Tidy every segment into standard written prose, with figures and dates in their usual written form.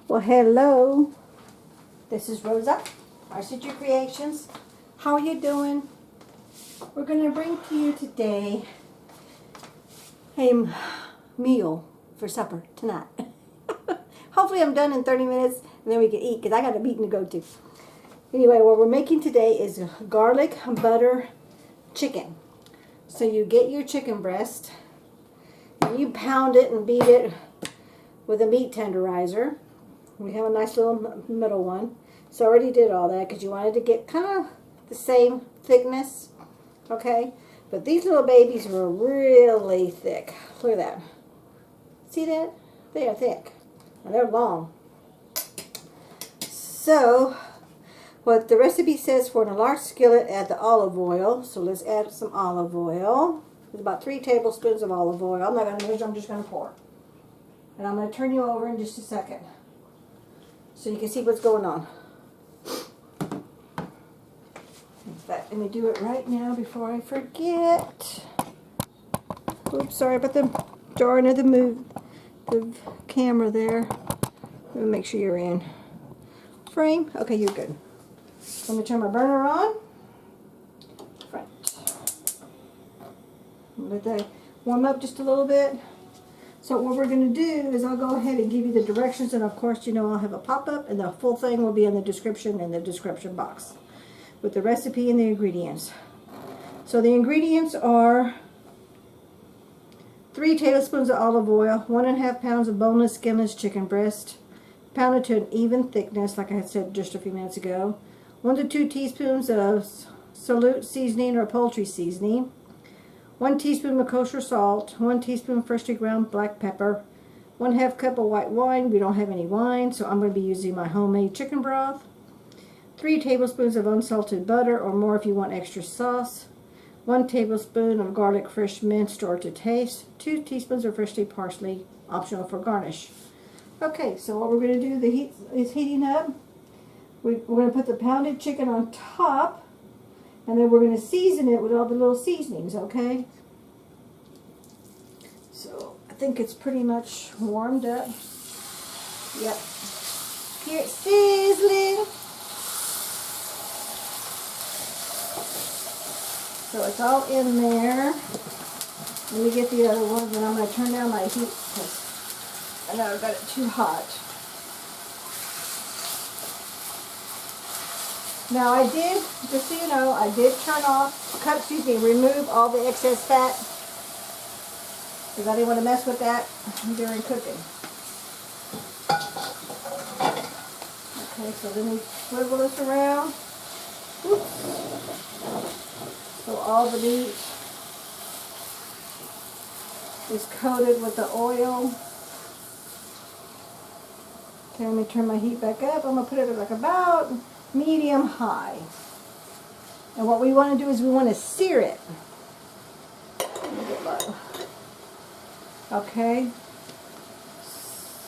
Well, hello. This is Rosa, RCG Creations. How are you doing? We're going to bring to you today a meal for supper tonight. Hopefully I'm done in 30 minutes and then we can eat because I got a meeting to go to. Anyway, what we're making today is garlic butter chicken. So you get your chicken breast and you pound it and beat it with a meat tenderizer. We have a nice little middle one. So I already did all that because you wanted to get kind of the same thickness. Okay? But these little babies were really thick. Look at that. See that? They are thick. And they're long. So, what the recipe says for in a large skillet, add the olive oil. So let's add some olive oil. There's about 3 tablespoons of olive oil. I'm not going to measure, I'm just going to pour. And I'm going to turn you over in just a second, so you can see what's going on. In fact, let me do it right now before I forget. Oops, sorry about the jarring of the camera there. Let me make sure you're in frame. Okay, you're good. Let me turn my burner on. Right. Let that warm up just a little bit. So what we're going to do is I'll go ahead and give you the directions, and of course, you know, I'll have a pop-up, and the full thing will be in the description box with the recipe and the ingredients. So the ingredients are 3 tablespoons of olive oil, 1.5 pounds of boneless, skinless chicken breast, pounded to an even thickness, like I had said just a few minutes ago. 1 to 2 teaspoons of SEAR seasoning or poultry seasoning. 1 teaspoon of kosher salt, 1 teaspoon freshly ground black pepper, 1/2 cup of white wine. We don't have any wine, so I'm going to be using my homemade chicken broth. 3 tablespoons of unsalted butter, or more if you want extra sauce. 1 tablespoon of garlic fresh minced or to taste. 2 teaspoons of freshly parsley, optional for garnish. Okay, so what we're going to do, the heat is heating up. We're going to put the pounded chicken on top. And then we're going to season it with all the little seasonings, okay? So, I think it's pretty much warmed up. Yep. Here it's sizzling. So it's all in there. Let me get the other ones, and I'm going to turn down my heat because I know I've got it too hot. Now I did, just so you know, I did remove all the excess fat because I didn't want to mess with that during cooking. Okay, so then we swivel this around. Oops. So all the meat is coated with the oil. Okay, let me turn my heat back up. I'm going to put it at like about medium high. And what we want to do is we want to sear it. Let me get low. Okay.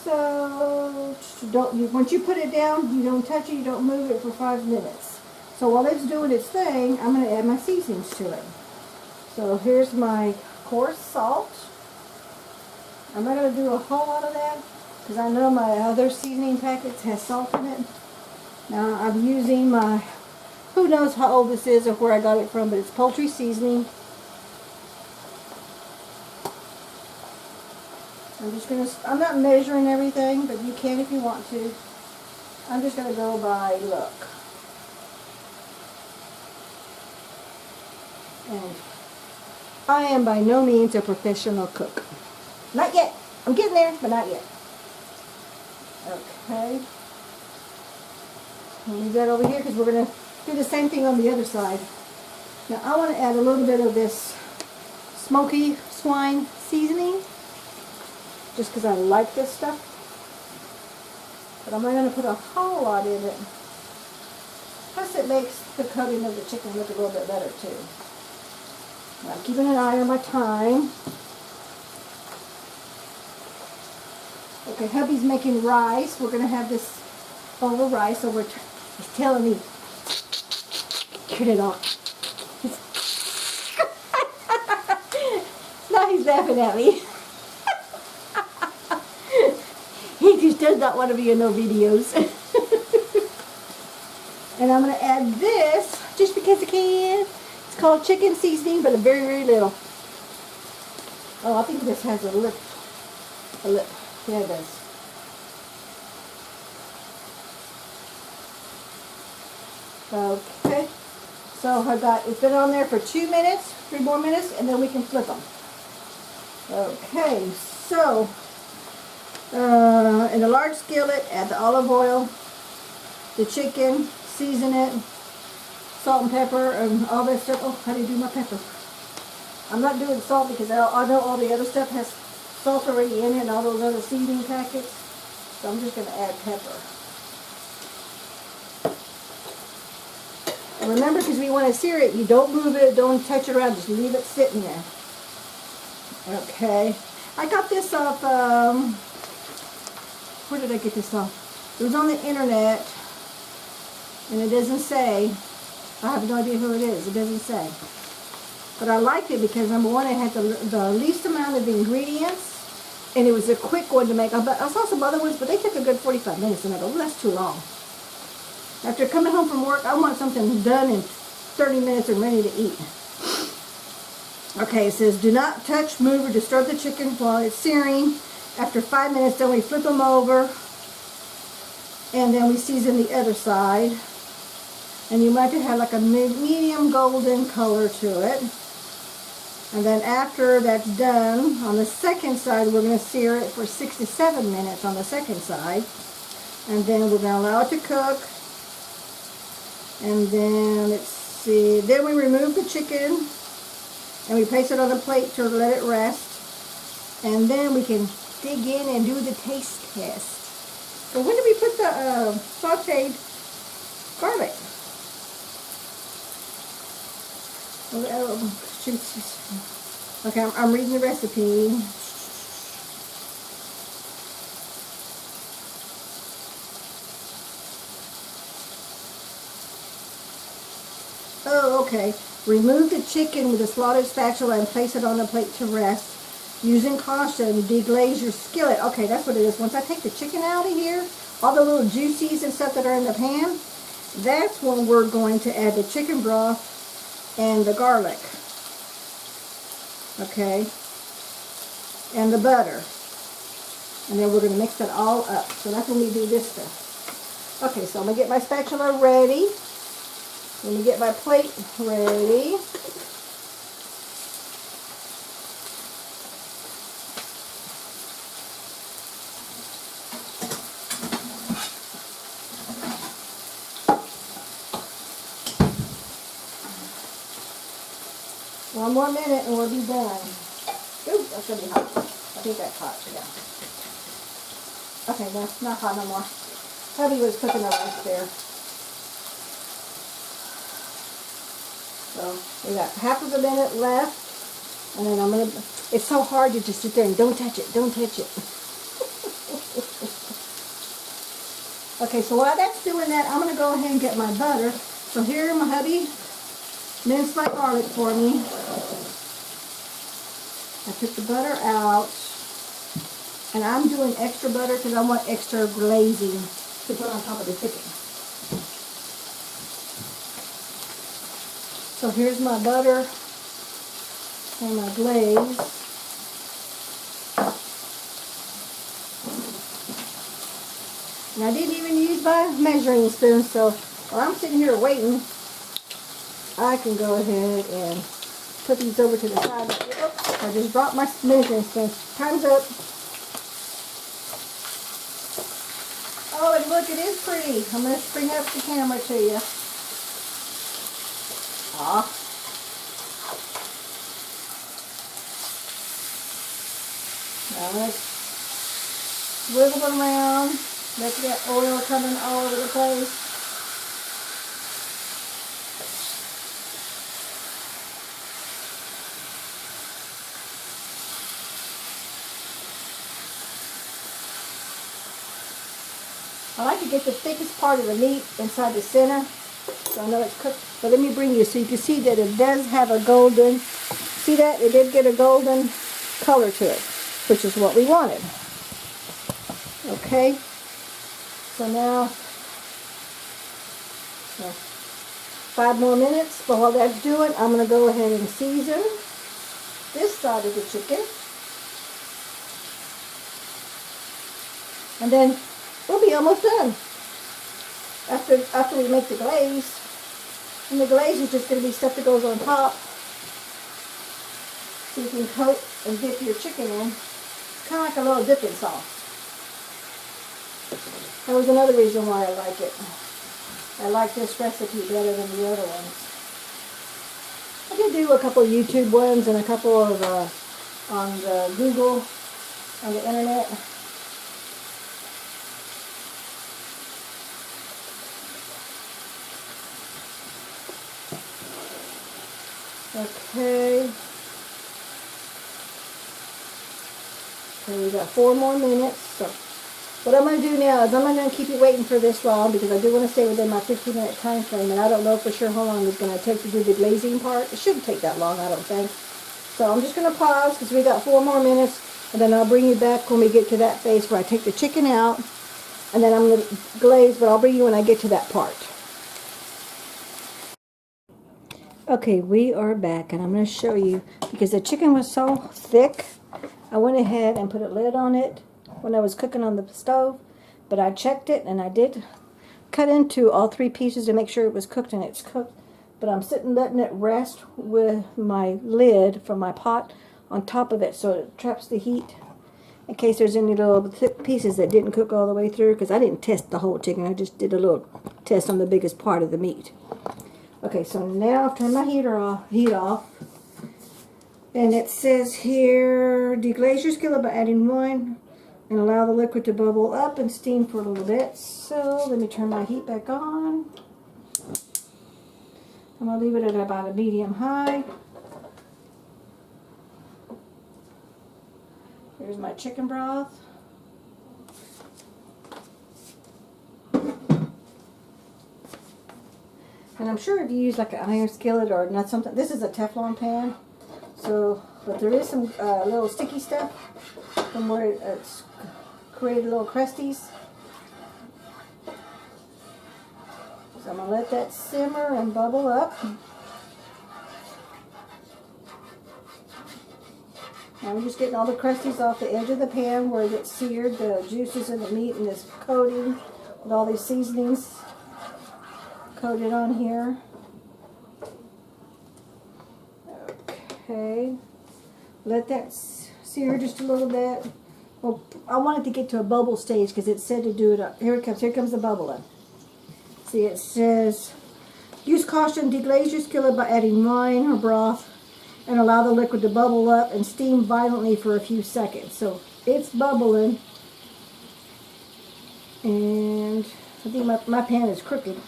So once you put it down, you don't touch it, you don't move it for 5 minutes. So while it's doing its thing, I'm going to add my seasonings to it. So here's my coarse salt. I'm not going to do a whole lot of that because I know my other seasoning packets has salt in it. Now I'm using my, who knows how old this is or where I got it from, but it's poultry seasoning. I'm not measuring everything, but you can if you want to. I'm just going to go by look. And I am by no means a professional cook. Not yet. I'm getting there, but not yet. Okay. I'll leave that over here because we're going to do the same thing on the other side. Now I want to add a little bit of this smoky swine seasoning just because I like this stuff. But I'm not going to put a whole lot in it. Plus it makes the coating of the chicken look a little bit better too. Now I'm keeping an eye on my time. Okay, hubby's making rice. We're going to have this over rice, so he's telling me, turn it off. Now he's laughing at me. He just does not want to be in no videos. And I'm going to add this, just because I can. It's called chicken seasoning, but a very, very little. Oh, I think this has a lip. A lip. Yeah, it does. Okay. So it's been on there for 2 minutes, 3 more minutes, and then we can flip them. Okay, so in a large skillet, add the olive oil, the chicken, season it, salt and pepper, and all that stuff. Oh, how do you do my pepper? I'm not doing salt because I know all the other stuff has salt already in it and all those other seasoning packets. So I'm just going to add pepper. And remember, because we want to sear it, you don't move it, don't touch it around, just leave it sitting there. Okay. I got this off, where did I get this off? It was on the internet, and it doesn't say. I have no idea who it is. It doesn't say. But I liked it because, number one, it had the least amount of ingredients, and it was a quick one to make. I saw some other ones, but they took a good 45 minutes to make. Oh, that's too long. After coming home from work, I want something done in 30 minutes and ready to eat. Okay, it says, do not touch, move, or disturb the chicken while it's searing. After 5 minutes, then we flip them over, and then we season the other side. And you might have like a medium golden color to it. And then after that's done, on the second side, we're going to sear it for 6 to 7 minutes on the second side. And then we're going to allow it to cook. And then, let's see, then we remove the chicken and we place it on a plate to let it rest. And then we can dig in and do the taste test. So when did we put the sauteed garlic? Okay, I'm reading the recipe. Oh, okay. Remove the chicken with a slotted spatula and place it on the plate to rest. Using caution, deglaze your skillet. Okay, that's what it is. Once I take the chicken out of here, all the little juices and stuff that are in the pan, that's when we're going to add the chicken broth and the garlic. Okay. And the butter. And then we're going to mix it all up. So that's when we do this stuff. Okay, so I'm going to get my spatula ready. Let me get my plate ready. One more minute and we'll be done. Ooh, that's going to be hot. I think that's hot, yeah. Okay, that's not hot no more. Hubby was cooking the rice there. So we got half of a minute left, and then I'm gonna. It's so hard to just sit there and don't touch it, don't touch it. Okay, so while that's doing that, I'm gonna go ahead and get my butter. So here, my hubby minced my garlic for me. I took the butter out, and I'm doing extra butter because I want extra glazing to put on top of the chicken. So here's my butter and my glaze. And I didn't even use my measuring spoon, so while I'm sitting here waiting, I can go ahead and put these over to the side. Oops, I just dropped my measuring spoon. Time's up. Oh, and look, it is pretty. I'm going to bring up the camera to you. Now let's wiggle them around, make that oil coming all over the place. I like to get the thickest part of the meat inside the center, so I know it's cooked. But let me bring you so you can see that it does have a golden, see that? It did get a golden color to it, which is what we wanted. Okay, so now 5 more minutes. But while that's doing, I'm going to go ahead and season this side of the chicken. And then we'll be almost done. After we make the glaze. And the glaze is just going to be stuff that goes on top. So you can coat and dip your chicken in. It's kind of like a little dipping sauce. That was another reason why I like it. I like this recipe better than the other ones. I did do a couple of YouTube ones and a couple of on the Google, on the internet. Okay. Okay, we got 4 more minutes. So what I'm going to do now is I'm not going to keep you waiting for this long because I do want to stay within my 15-minute time frame, and I don't know for sure how long it's going to take to do the glazing part. It shouldn't take that long, I don't think. So I'm just going to pause because we got 4 more minutes, and then I'll bring you back when we get to that phase where I take the chicken out, and then I'm going to glaze, but I'll bring you when I get to that part. Okay, we are back, and I'm going to show you, because the chicken was so thick, I went ahead and put a lid on it when I was cooking on the stove, but I checked it, and I did cut into all 3 pieces to make sure it was cooked, and it's cooked, but I'm sitting letting it rest with my lid from my pot on top of it so it traps the heat in case there's any little thick pieces that didn't cook all the way through, because I didn't test the whole chicken, I just did a little test on the biggest part of the meat. Okay, so now I've turned my heat off, and it says here, deglaze your skillet by adding wine and allow the liquid to bubble up and steam for a little bit. So let me turn my heat back on. I'm going to leave it at about a medium high. Here's my chicken broth. And I'm sure if you use like an iron skillet or not something, this is a Teflon pan, so, but there is some little sticky stuff from where it's created little crusties. So I'm going to let that simmer and bubble up. Now I'm just getting all the crusties off the edge of the pan where it gets seared, the juices in the meat and this coating with all these seasonings coated on here. Okay, let that sear just a little bit. Well, I want it to get to a bubble stage because it said to do it up. Here it comes. Here comes the bubbling. See, it says, use caution, deglaze your skillet by adding wine or broth and allow the liquid to bubble up and steam violently for a few seconds. So it's bubbling, and I think my pan is crooked.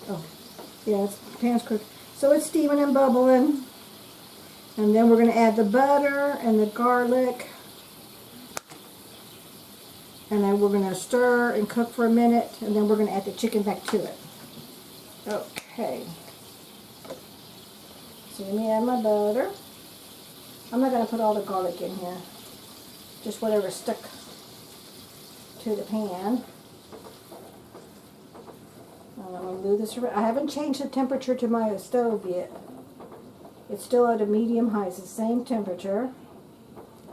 Oh, yeah, the pan's crooked. So it's steaming and bubbling. And then we're going to add the butter and the garlic. And then we're going to stir and cook for a minute. And then we're going to add the chicken back to it. Okay. So let me add my butter. I'm not going to put all the garlic in here. Just whatever stuck to the pan. I'm going to move this around. I haven't changed the temperature to my stove yet. It's still at a medium high. It's the same temperature.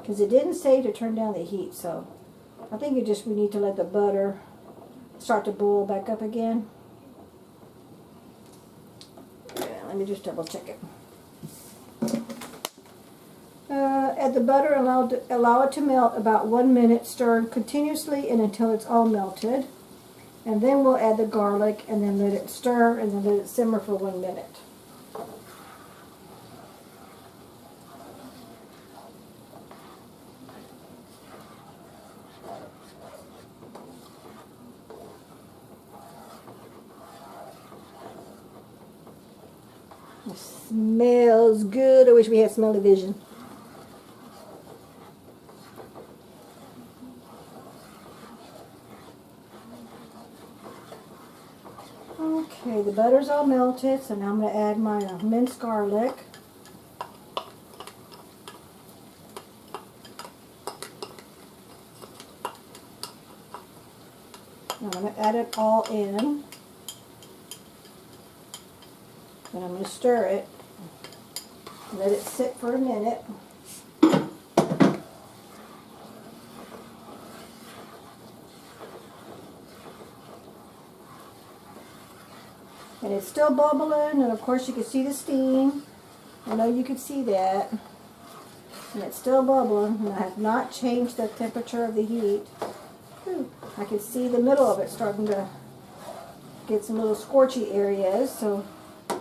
Because it didn't say to turn down the heat. So I think we need to let the butter start to boil back up again. Yeah, let me just double check it. Add the butter, allow it to melt about 1 minute. Stir continuously and until it's all melted. And then we'll add the garlic and then let it stir and then let it simmer for 1 minute. It smells good. I wish we had smell-o-vision. Okay, the butter's all melted, so now I'm going to add my minced garlic. I'm going to add it all in. And I'm going to stir it. Let it sit for a minute. And it's still bubbling, and of course you can see the steam. I know you can see that. And it's still bubbling, and I have not changed the temperature of the heat. Whew. I can see the middle of it starting to get some little scorchy areas, so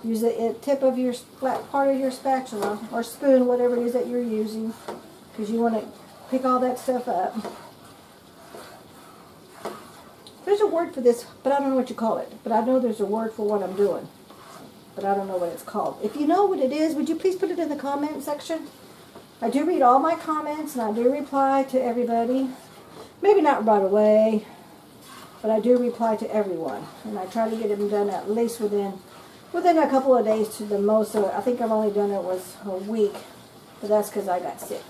use the tip of your flat part of your spatula or spoon, whatever it is that you're using, because you want to pick all that stuff up. There's a word for this, but I don't know what you call it. But I know there's a word for what I'm doing, but I don't know what it's called. If you know what it is, would you please put it in the comment section? I do read all my comments, and I do reply to everybody. Maybe not right away, but I do reply to everyone. And I try to get them done at least within a couple of days to the most. So I think I've only done it was a week, but that's because I got sick.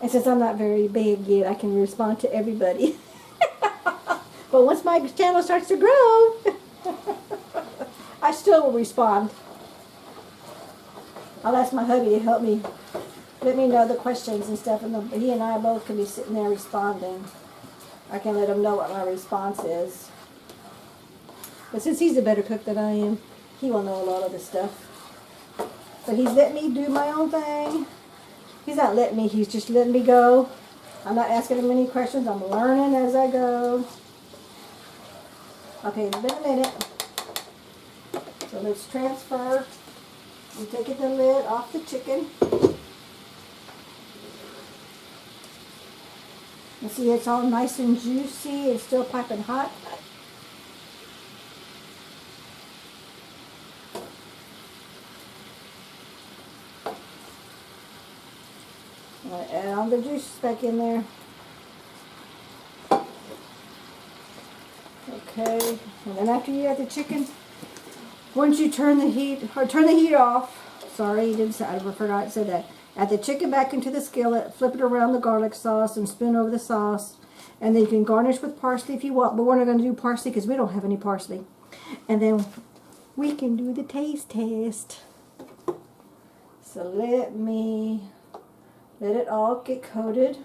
And since I'm not very big yet, I can respond to everybody. But once my channel starts to grow, I still will respond. I'll ask my hubby to help me, let me know the questions and stuff, and he and I both can be sitting there responding. I can let him know what my response is. But since he's a better cook than I am, he will know a lot of the stuff. But he's letting me do my own thing. He's not letting me, he's just letting me go. I'm not asking him any questions. I'm learning as I go. Okay, it's been a minute. So let's transfer. I'm taking the lid off the chicken. You see it's all nice and juicy and still piping hot. I'm going to add all the juices back in there. Okay, and then after you add the chicken, once you turn the heat off, sorry, I forgot to say that. Add the chicken back into the skillet, flip it around the garlic sauce, and spin over the sauce. And then you can garnish with parsley if you want, but we're not going to do parsley because we don't have any parsley. And then we can do the taste test. So let it all get coated.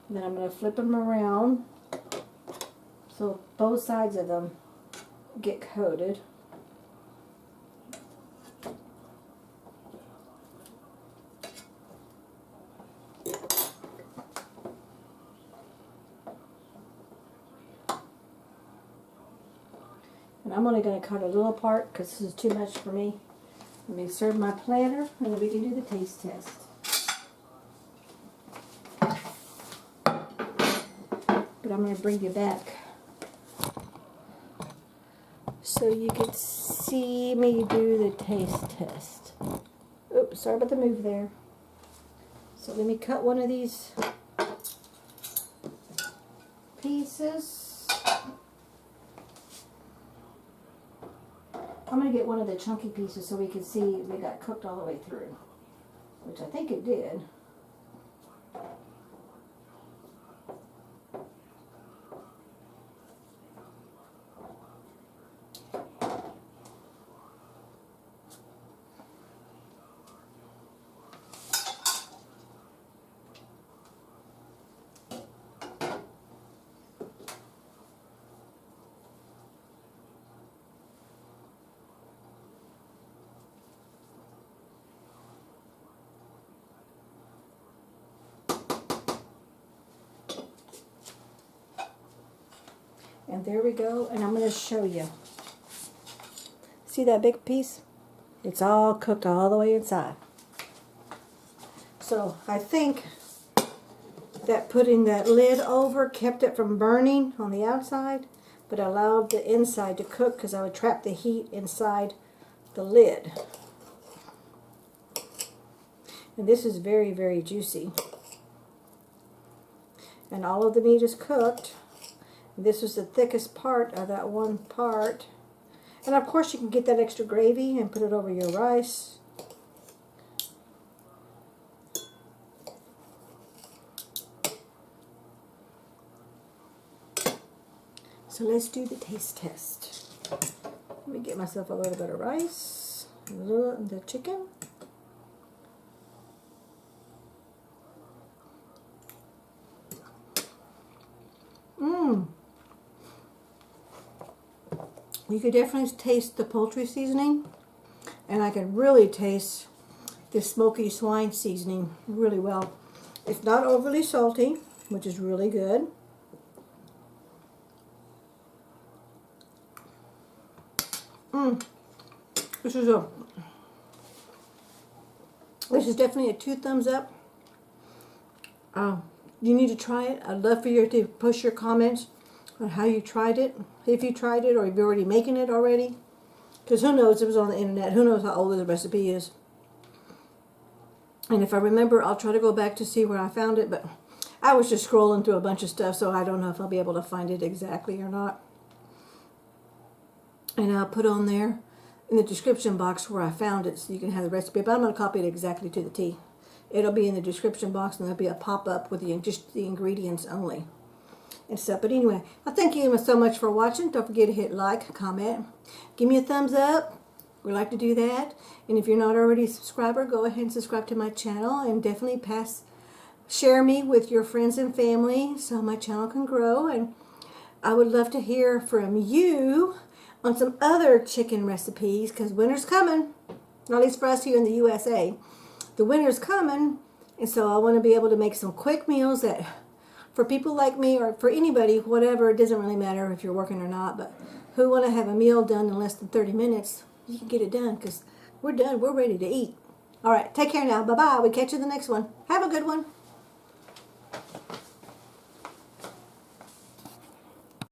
And then I'm going to flip them around so both sides of them get coated. And I'm only going to cut a little part because this is too much for me. Let me serve my platter and then we can do the taste test. But I'm going to bring you back so you can see me do the taste test. Oops, sorry about the move there. So let me cut one of these pieces. I'm going to get one of the chunky pieces so we can see they got cooked all the way through, which I think it did. And there we go, and I'm going to show you. See that big piece? It's all cooked all the way inside. So I think that putting that lid over kept it from burning on the outside, but allowed the inside to cook because I would trap the heat inside the lid. And this is very, very juicy. And all of the meat is cooked. This was the thickest part of that one part. And of course you can get that extra gravy and put it over your rice. So let's do the taste test. Let me get myself a little bit of rice, a little of the chicken. You could definitely taste the poultry seasoning, and I could really taste the smoky swine seasoning really well. It's not overly salty, which is really good. This is definitely a 2 thumbs up. You need to try it. I'd love for you to post your comments on how you tried it, if you tried it, or if you're already making it already. Because who knows, it was on the internet. Who knows how old the recipe is. And if I remember, I'll try to go back to see where I found it. But I was just scrolling through a bunch of stuff, so I don't know if I'll be able to find it exactly or not. And I'll put on there in the description box where I found it so you can have the recipe. But I'm going to copy it exactly to the T. It'll be in the description box, and there'll be a pop-up with just the ingredients only and stuff. But anyway, I thank you so much for watching. Don't forget to hit like, comment, give me a thumbs up. We like to do that. And if you're not already a subscriber, go ahead and subscribe to my channel, and definitely share me with your friends and family so my channel can grow. And I would love to hear from you on some other chicken recipes, because winter's coming, or at least for us here in the USA. The winter's coming, and so I want to be able to make some quick meals that, for people like me, or for anybody, whatever, it doesn't really matter if you're working or not, but who want to have a meal done in less than 30 minutes, you can get it done, because we're done. We're ready to eat. All right, take care now. Bye-bye. We'll catch you in the next one. Have a good one.